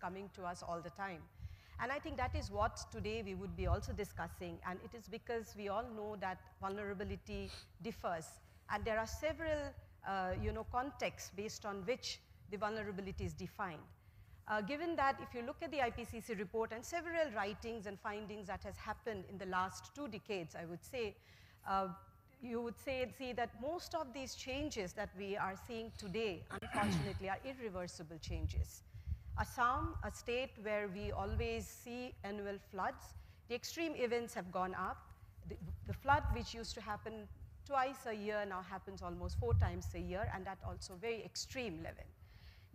coming to us all the time. And I think that is what today we would be also discussing, and it is because we all know that vulnerability differs, and there are several contexts based on which the vulnerability is defined. Given that if you look at the IPCC report and several writings and findings that has happened in the last 2 decades, I would say, you would see that most of these changes that we are seeing today, unfortunately, are irreversible changes. Assam, a state where we always see annual floods, the extreme events have gone up. The flood which used to happen twice a year now happens almost 4 times a year, and at also very extreme level.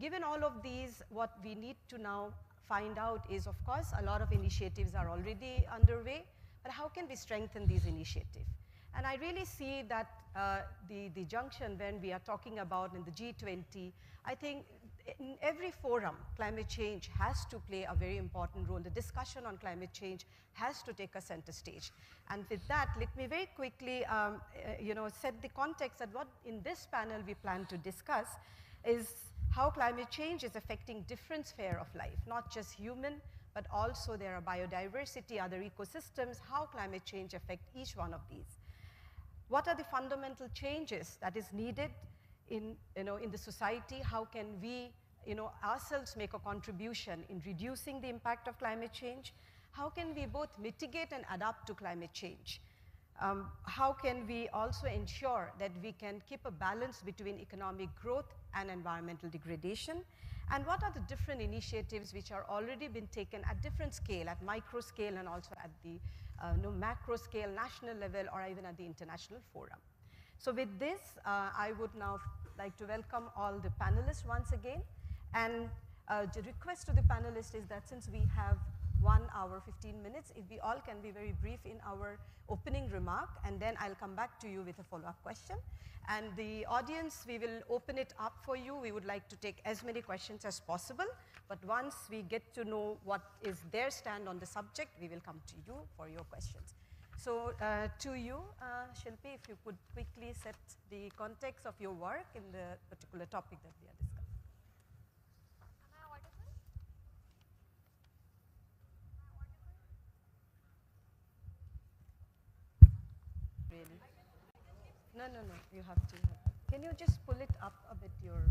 Given all of these, what we need to now find out is, of course, a lot of initiatives are already underway, but how can we strengthen these initiatives? And I really see that the junction when we are talking about in the G20, I think in every forum, climate change has to play a very important role. The discussion on climate change has to take a center stage. And with that, let me very quickly set the context that what in this panel we plan to discuss is how climate change is affecting different spheres of life, not just human, but also there are biodiversity, other ecosystems, how climate change affects each one of these. What are the fundamental changes that is needed in the society? How can we ourselves make a contribution in reducing the impact of climate change? How can we both mitigate and adapt to climate change? How can we also ensure that we can keep a balance between economic growth and environmental degradation? And what are the different initiatives which are already been taken at different scale, at micro scale and also at the macro scale, national level, or even at the international forum? So with this, I would now like to welcome all the panelists once again. And the request to the panelists is that since we have 1 hour, 15 minutes, if we all can be very brief in our opening remark, and then I'll come back to you with a follow-up question. And the audience, we will open it up for you. We would like to take as many questions as possible, but once we get to know what is their stand on the subject, we will come to you for your questions. So to you, Shilpi, if you could quickly set the context of your work in the particular topic that we are discussing. Am I audible? Really? No, you have to. Can you just pull it up a bit, your